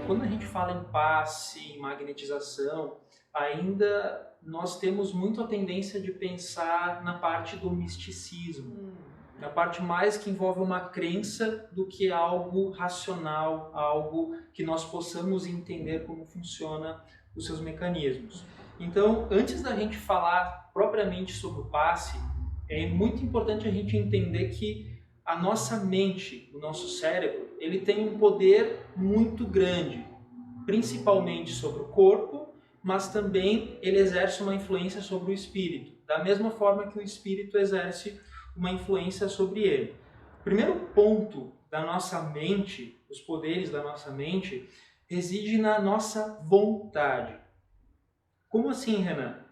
Quando a gente fala em passe, em magnetização, ainda nós temos muito a tendência de pensar na parte do misticismo, na parte mais que envolve uma crença do que algo racional, algo que nós possamos entender como funciona os seus mecanismos. Então, antes da gente falar propriamente sobre o passe, é muito importante a gente entender que a nossa mente, o nosso cérebro, ele tem um poder muito grande, principalmente sobre o corpo, mas também ele exerce uma influência sobre o espírito, da mesma forma que o espírito exerce uma influência sobre ele. O primeiro ponto da nossa mente, os poderes da nossa mente, reside na nossa vontade. Como assim, Renan?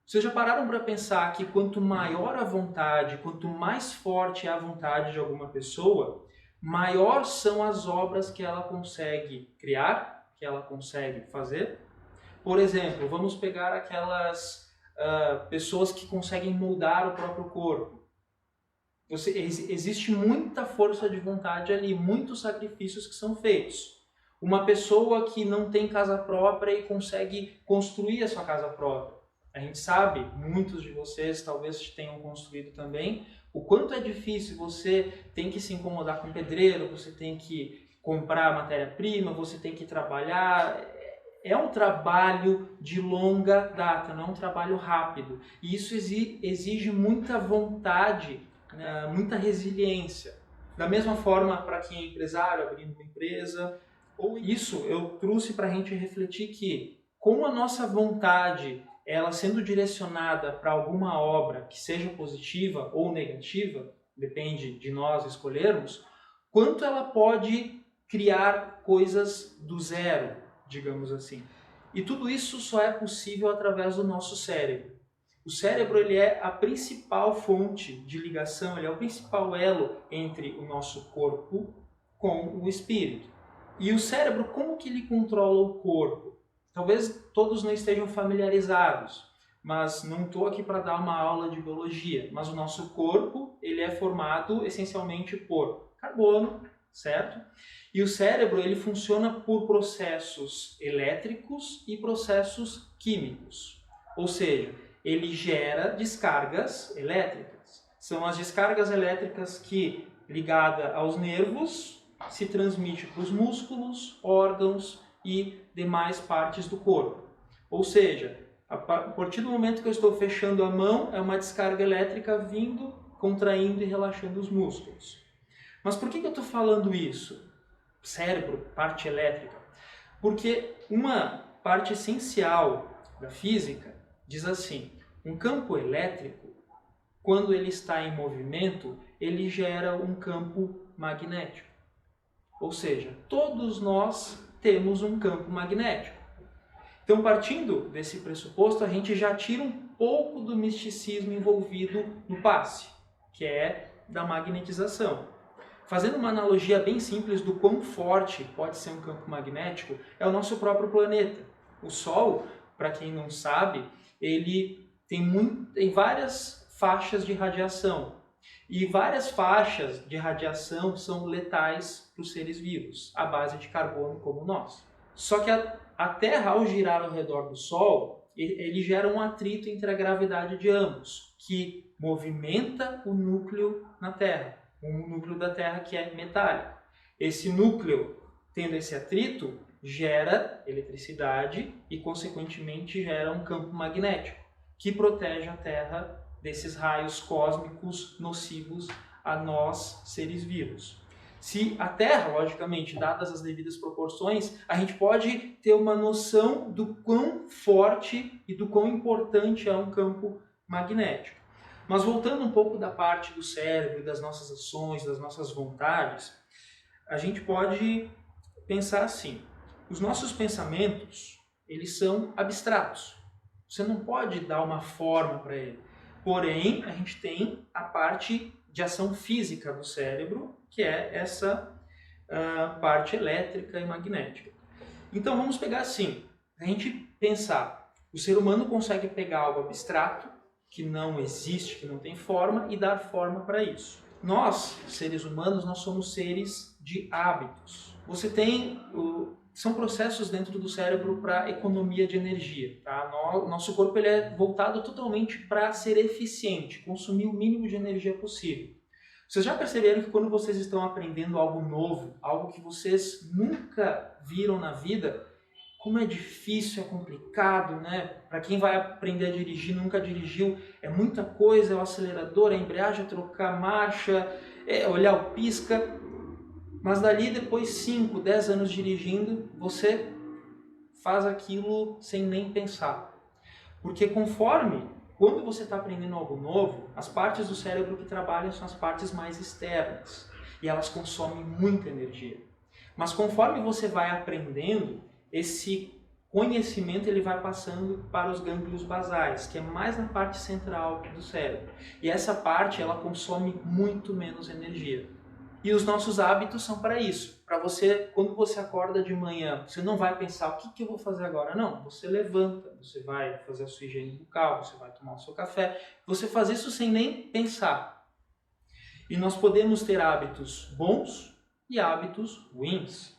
Vocês já pararam para pensar que quanto maior a vontade, quanto mais forte é a vontade de alguma pessoa, maior são as obras que ela consegue criar, que ela consegue fazer? Por exemplo, vamos pegar aquelas pessoas que conseguem moldar o próprio corpo. Existe muita força de vontade ali, muitos sacrifícios que são feitos. Uma pessoa que não tem casa própria e consegue construir a sua casa própria. A gente sabe, muitos de vocês talvez tenham construído também, o quanto é difícil. Você tem que se incomodar com pedreiro, você tem que comprar matéria-prima, você tem que trabalhar. É um trabalho de longa data, não é um trabalho rápido. E isso exige muita vontade, né, muita resiliência. Da mesma forma, para quem é empresário, abrindo uma empresa, ou isso eu trouxe para a gente refletir que, com a nossa vontade, ela sendo direcionada para alguma obra que seja positiva ou negativa, depende de nós escolhermos, quanto ela pode criar coisas do zero, digamos assim. E tudo isso só é possível através do nosso cérebro. O cérebro ele é a principal fonte de ligação, ele é o principal elo entre o nosso corpo com o espírito. E o cérebro, como que ele controla o corpo? Talvez todos não estejam familiarizados, mas não estou aqui para dar uma aula de biologia. Mas o nosso corpo ele é formado essencialmente por carbono, certo? E o cérebro ele funciona por processos elétricos e processos químicos. Ou seja, ele gera descargas elétricas. São as descargas elétricas que, ligada aos nervos, se transmite para os músculos, órgãos e demais partes do corpo. Ou seja, a partir do momento que eu estou fechando a mão, é uma descarga elétrica vindo, contraindo e relaxando os músculos. Mas por que eu estou falando isso? Cérebro, parte elétrica. Porque uma parte essencial da física diz assim: um campo elétrico, quando ele está em movimento, ele gera um campo magnético. Ou seja, todos nós temos um campo magnético. Então, partindo desse pressuposto, a gente já tira um pouco do misticismo envolvido no passe, que é da magnetização. Fazendo uma analogia bem simples do quão forte pode ser um campo magnético, é o nosso próprio planeta. O Sol, para quem não sabe, ele tem várias faixas de radiação. E várias faixas de radiação são letais para os seres vivos, à base de carbono como nós. Só que a Terra, ao girar ao redor do Sol, ele gera um atrito entre a gravidade de ambos, que movimenta o núcleo na Terra, um núcleo da Terra que é metálico. Esse núcleo, tendo esse atrito, gera eletricidade e, consequentemente, gera um campo magnético, que protege a Terra desses raios cósmicos nocivos a nós, seres vivos. Se a Terra, logicamente, dadas as devidas proporções, a gente pode ter uma noção do quão forte e do quão importante é um campo magnético. Mas voltando um pouco da parte do cérebro, das nossas ações, das nossas vontades, a gente pode pensar assim: os nossos pensamentos, eles são abstratos. Você não pode dar uma forma para ele. Porém, a gente tem a parte de ação física do cérebro, que é essa parte elétrica e magnética. Então, vamos pegar assim, a gente pensar, o ser humano consegue pegar algo abstrato, que não existe, que não tem forma, e dar forma para isso. Nós, seres humanos, nós somos seres de hábitos. Você tem são processos dentro do cérebro para economia de energia. Tá? Nosso corpo ele é voltado totalmente para ser eficiente, consumir o mínimo de energia possível. Vocês já perceberam que quando vocês estão aprendendo algo novo, algo que vocês nunca viram na vida, como é difícil, é complicado, né? Para quem vai aprender a dirigir, nunca dirigiu, é muita coisa, é o acelerador, é a embreagem, é trocar marcha, é olhar o pisca. Mas dali, depois 5, 10 anos dirigindo, você faz aquilo sem nem pensar. Porque quando você está aprendendo algo novo, as partes do cérebro que trabalham são as partes mais externas. E elas consomem muita energia. Mas conforme você vai aprendendo, esse conhecimento ele vai passando para os gânglios basais, que é mais na parte central do cérebro. E essa parte ela consome muito menos energia. E os nossos hábitos são para isso. Para você, quando você acorda de manhã, você não vai pensar o que eu vou fazer agora. Não, você levanta, você vai fazer a sua higiene bucal, você vai tomar o seu café. Você faz isso sem nem pensar. E nós podemos ter hábitos bons e hábitos ruins.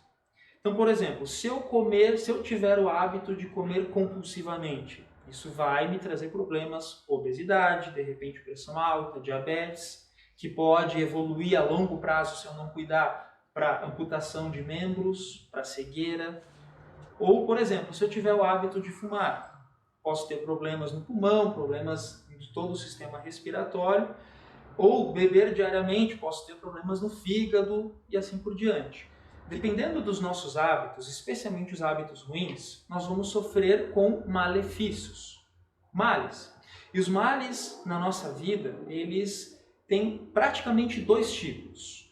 Então, por exemplo, se eu tiver o hábito de comer compulsivamente, isso vai me trazer problemas, obesidade, de repente pressão alta, diabetes, que pode evoluir a longo prazo se eu não cuidar para amputação de membros, para cegueira. Ou, por exemplo, se eu tiver o hábito de fumar, posso ter problemas no pulmão, problemas de todo o sistema respiratório, ou beber diariamente, posso ter problemas no fígado e assim por diante. Dependendo dos nossos hábitos, especialmente os hábitos ruins, nós vamos sofrer com malefícios, males. E os males na nossa vida, eles têm praticamente 2 tipos.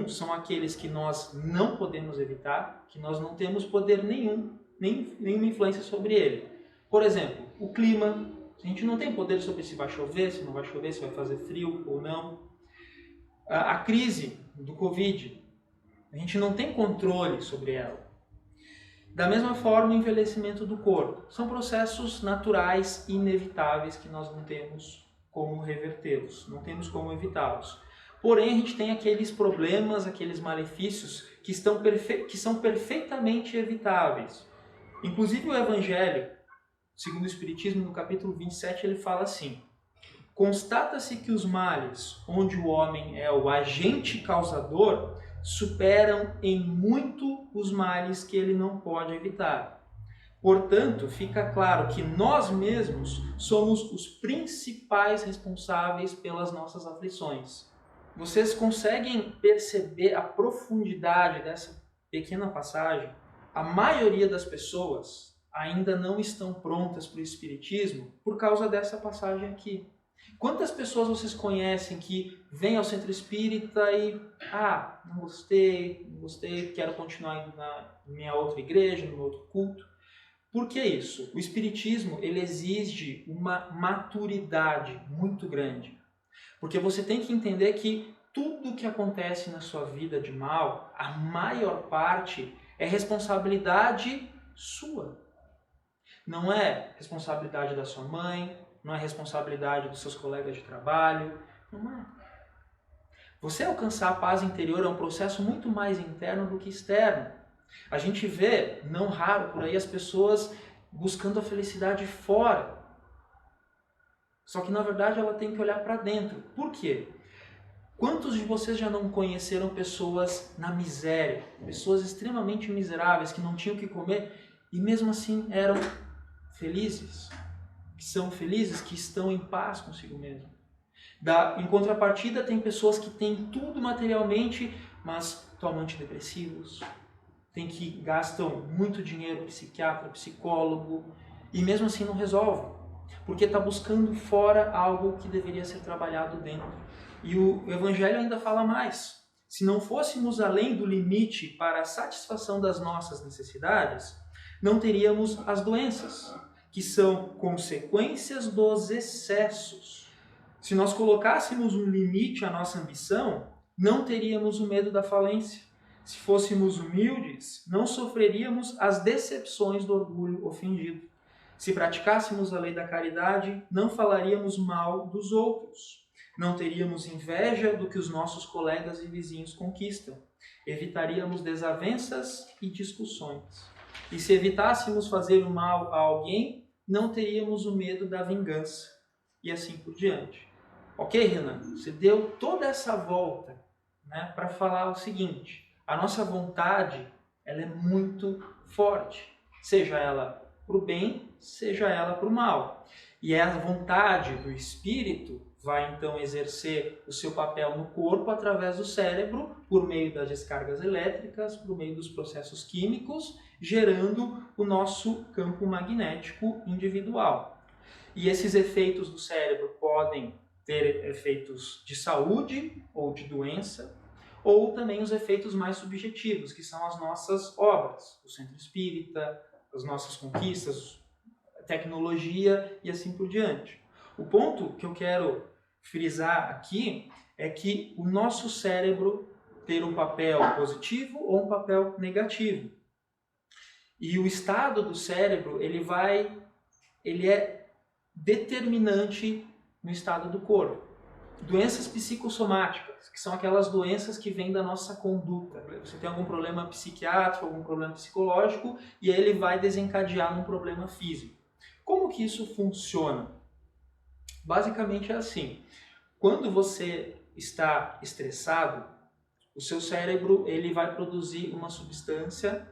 São aqueles que nós não podemos evitar, que nós não temos poder nenhum, nenhuma influência sobre ele. Por exemplo, o clima. A gente não tem poder sobre se vai chover, se não vai chover, se vai fazer frio ou não. A crise do Covid, a gente não tem controle sobre ela. Da mesma forma, o envelhecimento do corpo. São processos naturais inevitáveis que nós não temos como revertê-los, não temos como evitá-los. Porém, a gente tem aqueles problemas, aqueles malefícios que são perfeitamente evitáveis. Inclusive o Evangelho, segundo o Espiritismo, no capítulo 27, ele fala assim: constata-se que os males, onde o homem é o agente causador, superam em muito os males que ele não pode evitar. Portanto, fica claro que nós mesmos somos os principais responsáveis pelas nossas aflições. Vocês conseguem perceber a profundidade dessa pequena passagem? A maioria das pessoas ainda não estão prontas para o Espiritismo por causa dessa passagem aqui. Quantas pessoas vocês conhecem que vêm ao centro espírita e não gostei, quero continuar indo na minha outra igreja, no meu outro culto? Por que isso? O Espiritismo ele exige uma maturidade muito grande. Porque você tem que entender que tudo que acontece na sua vida de mal, a maior parte é responsabilidade sua. Não é responsabilidade da sua mãe, não é responsabilidade dos seus colegas de trabalho, não é. Você alcançar a paz interior é um processo muito mais interno do que externo. A gente vê, não raro, por aí as pessoas buscando a felicidade fora. Só que na verdade ela tem que olhar para dentro. Por quê? Quantos de vocês já não conheceram pessoas na miséria, pessoas extremamente miseráveis que não tinham o que comer e mesmo assim eram felizes? Que são felizes, que estão em paz consigo mesmo. Em contrapartida, tem pessoas que têm tudo materialmente, mas tomam antidepressivos, gastam muito dinheiro, psiquiatra, psicólogo, e mesmo assim não resolvem, porque está buscando fora algo que deveria ser trabalhado dentro. E o Evangelho ainda fala mais. Se não fôssemos além do limite para a satisfação das nossas necessidades, não teríamos as doenças, que são consequências dos excessos. Se nós colocássemos um limite à nossa ambição, não teríamos o medo da falência. Se fôssemos humildes, não sofreríamos as decepções do orgulho ofendido. Se praticássemos a lei da caridade, não falaríamos mal dos outros. Não teríamos inveja do que os nossos colegas e vizinhos conquistam. Evitaríamos desavenças e discussões. E se evitássemos fazer o mal a alguém, não teríamos o medo da vingança. E assim por diante. Ok, Renan? Você deu toda essa volta, né, para falar o seguinte: a nossa vontade, ela é muito forte. Seja ela para o bem, seja ela para o mal. E a vontade do espírito vai então exercer o seu papel no corpo através do cérebro, por meio das descargas elétricas, por meio dos processos químicos, gerando o nosso campo magnético individual. E esses efeitos do cérebro podem ter efeitos de saúde ou de doença, ou também os efeitos mais subjetivos, que são as nossas obras, o centro espírita, as nossas conquistas, tecnologia e assim por diante. O ponto que eu quero frisar aqui é que o nosso cérebro tem um papel positivo ou um papel negativo. E o estado do cérebro, ele é determinante no estado do corpo. Doenças psicossomáticas, que são aquelas doenças que vêm da nossa conduta. Você tem algum problema psiquiátrico, algum problema psicológico, e aí ele vai desencadear num problema físico. Como que isso funciona? Basicamente é assim. Quando você está estressado, o seu cérebro ele vai produzir uma substância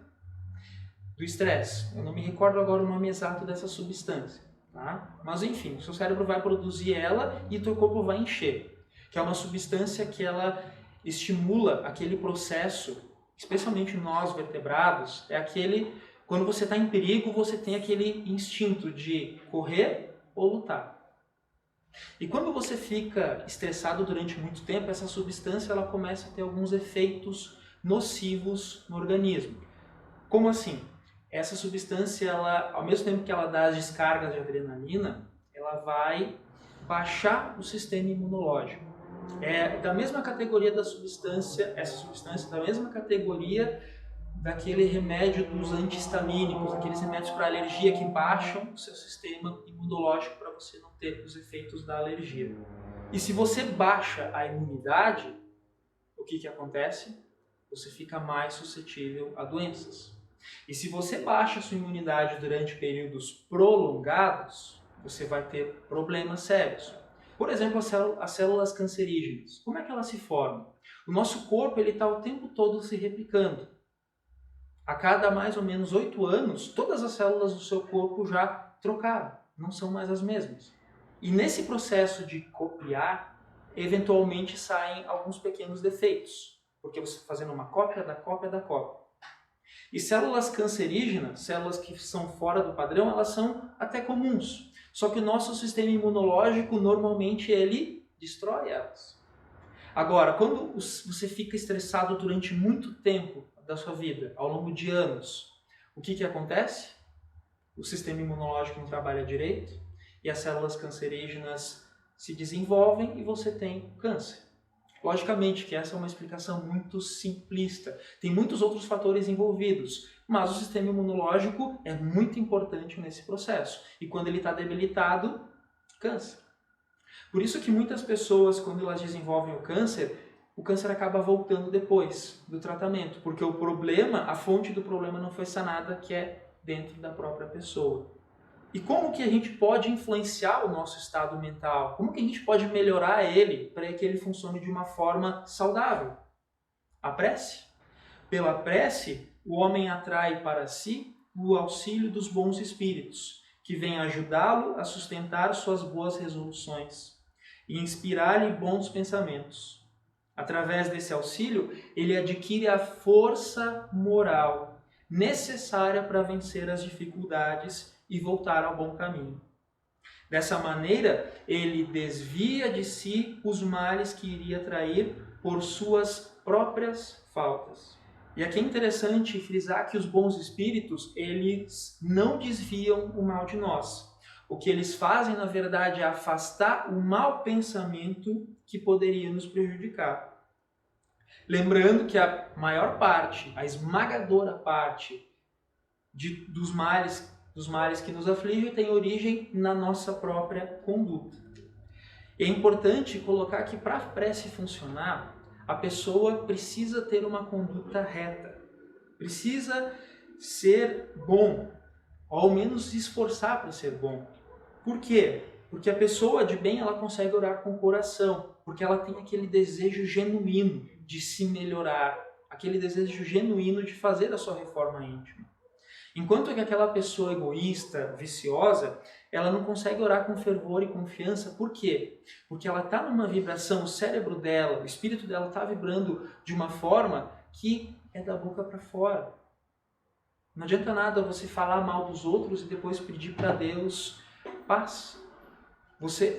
do estresse. Eu não me recordo agora o nome exato dessa substância. Tá? Mas enfim, o seu cérebro vai produzir ela e o teu corpo vai encher. Que é uma substância que ela estimula aquele processo, especialmente nós vertebrados, é aquele, quando você está em perigo, você tem aquele instinto de correr ou lutar. E quando você fica estressado durante muito tempo, essa substância ela começa a ter alguns efeitos nocivos no organismo. Como assim? Essa substância, ela, ao mesmo tempo que ela dá as descargas de adrenalina, ela vai baixar o sistema imunológico. É da mesma categoria da substância, essa substância da mesma categoria daquele remédio dos antihistamínicos, aqueles remédios para alergia que baixam o seu sistema imunológico para você não ter os efeitos da alergia. E se você baixa a imunidade, o que acontece? Você fica mais suscetível a doenças. E se você baixa a sua imunidade durante períodos prolongados, você vai ter problemas sérios. Por exemplo, as células cancerígenas. Como é que elas se formam? O nosso corpo está o tempo todo se replicando. A cada mais ou menos 8 anos, todas as células do seu corpo já trocaram, não são mais as mesmas. E nesse processo de copiar, eventualmente saem alguns pequenos defeitos, porque você está fazendo uma cópia da cópia da cópia. E células cancerígenas, células que são fora do padrão, elas são até comuns. Só que o nosso sistema imunológico, normalmente, ele destrói elas. Agora, quando você fica estressado durante muito tempo da sua vida, ao longo de anos, o que acontece? O sistema imunológico não trabalha direito e as células cancerígenas se desenvolvem e você tem câncer. Logicamente que essa é uma explicação muito simplista. Tem muitos outros fatores envolvidos, mas o sistema imunológico é muito importante nesse processo. E quando ele está debilitado, câncer. Por isso que muitas pessoas, quando elas desenvolvem o câncer acaba voltando depois do tratamento, porque o problema, a fonte do problema não foi sanada, que é dentro da própria pessoa. E como que a gente pode influenciar o nosso estado mental? Como que a gente pode melhorar ele para que ele funcione de uma forma saudável? A prece. Pela prece, o homem atrai para si o auxílio dos bons espíritos, que vêm ajudá-lo a sustentar suas boas resoluções e inspirar-lhe bons pensamentos. Através desse auxílio, ele adquire a força moral necessária para vencer as dificuldades e voltar ao bom caminho. Dessa maneira, ele desvia de si os males que iria atrair por suas próprias faltas. E aqui é interessante frisar que os bons espíritos, eles não desviam o mal de nós. O que eles fazem, na verdade, é afastar o mau pensamento que poderia nos prejudicar. Lembrando que a maior parte, a esmagadora parte dos males que nos afligem tem origem na nossa própria conduta. E é importante colocar que para a prece funcionar, a pessoa precisa ter uma conduta reta. Precisa ser bom, ou ao menos se esforçar para ser bom. Por quê? Porque a pessoa de bem, ela consegue orar com o coração, porque ela tem aquele desejo genuíno de se melhorar, aquele desejo genuíno de fazer a sua reforma íntima. Enquanto que aquela pessoa egoísta, viciosa, ela não consegue orar com fervor e confiança. Por quê? Porque ela está numa vibração, o cérebro dela, o espírito dela está vibrando de uma forma que é da boca para fora. Não adianta nada você falar mal dos outros e depois pedir para Deus paz.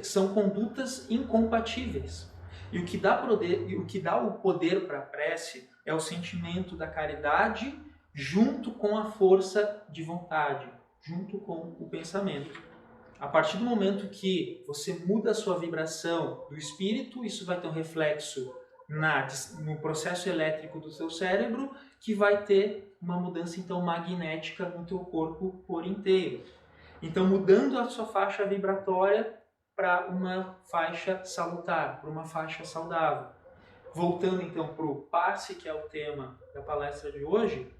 São condutas incompatíveis. E o que dá o poder para a prece é o sentimento da caridade junto com a força de vontade, junto com o pensamento. A partir do momento que você muda a sua vibração do espírito, isso vai ter um reflexo no processo elétrico do seu cérebro, que vai ter uma mudança então magnética no teu corpo por inteiro. Então, mudando a sua faixa vibratória para uma faixa salutar, para uma faixa saudável. Voltando então para o passe, que é o tema da palestra de hoje,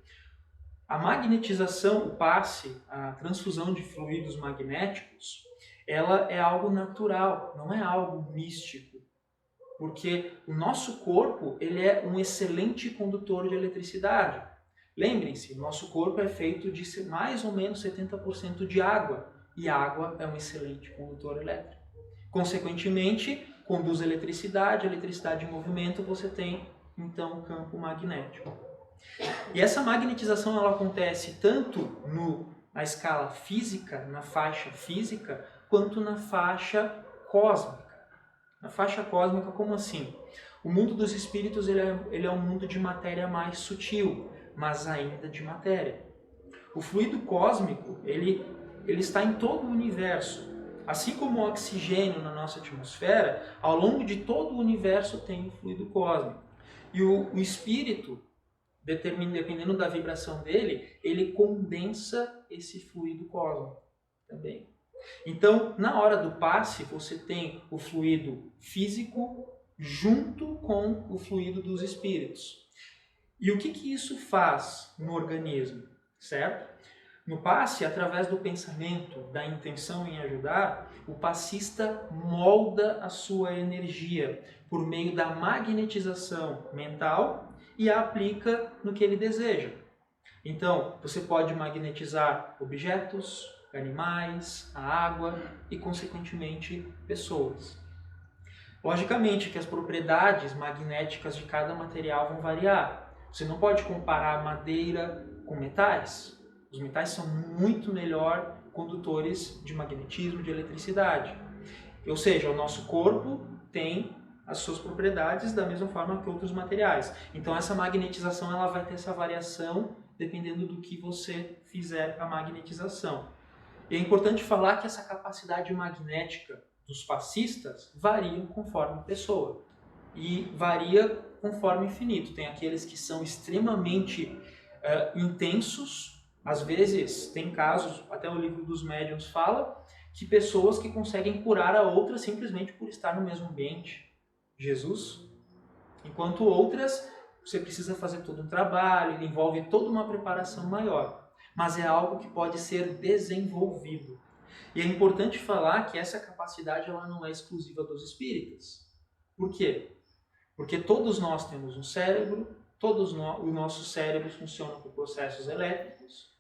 a magnetização, o passe, a transfusão de fluidos magnéticos, ela é algo natural, não é algo místico. Porque o nosso corpo, ele é um excelente condutor de eletricidade. Lembrem-se, o nosso corpo é feito de mais ou menos 70% de água, e a água é um excelente condutor elétrico. Consequentemente, conduz eletricidade em movimento, você tem então um campo magnético. E essa magnetização ela acontece tanto na escala física, na faixa física, quanto na faixa cósmica. Na faixa cósmica, como assim? O mundo dos espíritos ele é um mundo de matéria mais sutil, mas ainda de matéria. O fluido cósmico ele está em todo o universo. Assim como o oxigênio na nossa atmosfera, ao longo de todo o universo tem o fluido cósmico. E o espírito, dependendo da vibração dele, ele condensa esse fluido cósmico também. Então, na hora do passe, você tem o fluido físico junto com o fluido dos espíritos. E o que isso faz no organismo, certo? No passe, através do pensamento, da intenção em ajudar, o passista molda a sua energia por meio da magnetização mental e a aplica no que ele deseja. Então, você pode magnetizar objetos, animais, a água e, consequentemente, pessoas. Logicamente que as propriedades magnéticas de cada material vão variar. Você não pode comparar madeira com metais. Os metais são muito melhor condutores de magnetismo, de eletricidade. Ou seja, o nosso corpo tem as suas propriedades da mesma forma que outros materiais. Então essa magnetização ela vai ter essa variação dependendo do que você fizer a magnetização. E é importante falar que essa capacidade magnética dos passistas varia conforme a pessoa. E varia conforme o infinito. Tem aqueles que são extremamente intensos. Às vezes, tem casos, até o livro dos médiuns fala, que pessoas que conseguem curar a outras simplesmente por estar no mesmo ambiente. Jesus. Enquanto outras, você precisa fazer todo um trabalho, ele envolve toda uma preparação maior. Mas é algo que pode ser desenvolvido. E é importante falar que essa capacidade ela não é exclusiva dos espíritas. Por quê? Porque todos nós temos um cérebro, o nosso cérebro funciona por processos elétricos.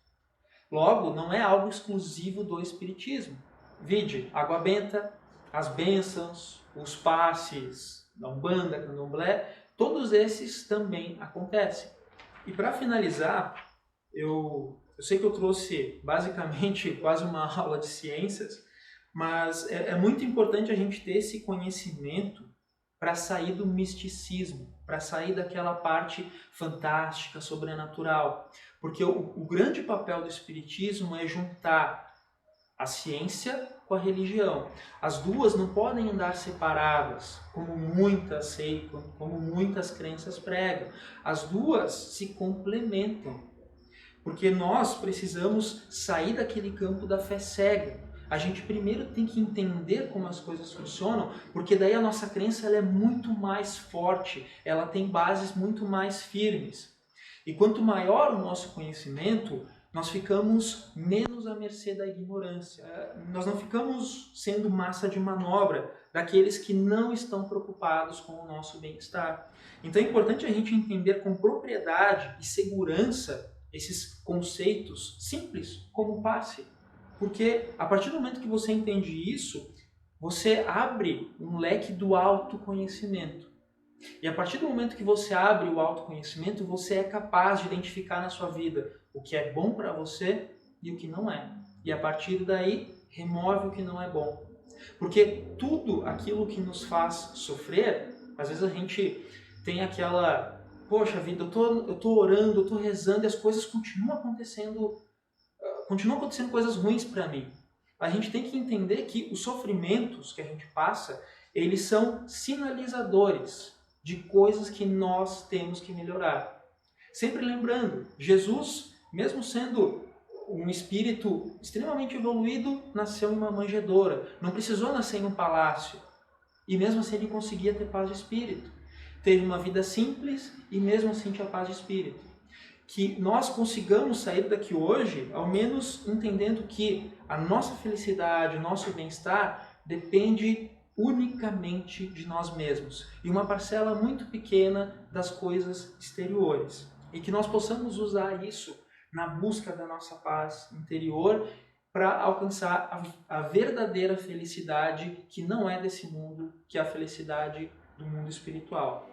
Logo, não é algo exclusivo do espiritismo. Vide, água benta, as bênçãos, os passes da Umbanda, Candomblé, todos esses também acontecem. E para finalizar, eu sei que eu trouxe basicamente quase uma aula de ciências, mas é muito importante a gente ter esse conhecimento para sair do misticismo, para sair daquela parte fantástica, sobrenatural. Porque o grande papel do espiritismo é juntar a ciência com a religião. As duas não podem andar separadas, como muitas crenças pregam. As duas se complementam. Porque nós precisamos sair daquele campo da fé cega. A gente primeiro tem que entender como as coisas funcionam, porque daí a nossa crença ela é muito mais forte, ela tem bases muito mais firmes. E quanto maior o nosso conhecimento, nós ficamos menos à mercê da ignorância. Nós não ficamos sendo massa de manobra daqueles que não estão preocupados com o nosso bem-estar. Então é importante a gente entender com propriedade e segurança esses conceitos simples como passe. Porque a partir do momento que você entende isso, você abre um leque do autoconhecimento. E a partir do momento que você abre o autoconhecimento, você é capaz de identificar na sua vida o que é bom para você e o que não é. E a partir daí, remove o que não é bom. Porque tudo aquilo que nos faz sofrer, às vezes a gente tem aquela, poxa vida, eu tô orando, eu tô rezando e as coisas continuam acontecendo coisas ruins para mim. A gente tem que entender que os sofrimentos que a gente passa, eles são sinalizadores de coisas que nós temos que melhorar. Sempre lembrando, Jesus, mesmo sendo um espírito extremamente evoluído, nasceu em uma manjedoura. Não precisou nascer em um palácio. E mesmo assim ele conseguia ter paz de espírito. Teve uma vida simples e mesmo assim tinha paz de espírito. Que nós consigamos sair daqui hoje, ao menos entendendo que a nossa felicidade, o nosso bem-estar depende unicamente de nós mesmos e uma parcela muito pequena das coisas exteriores. E que nós possamos usar isso na busca da nossa paz interior para alcançar a verdadeira felicidade que não é desse mundo, que é a felicidade do mundo espiritual.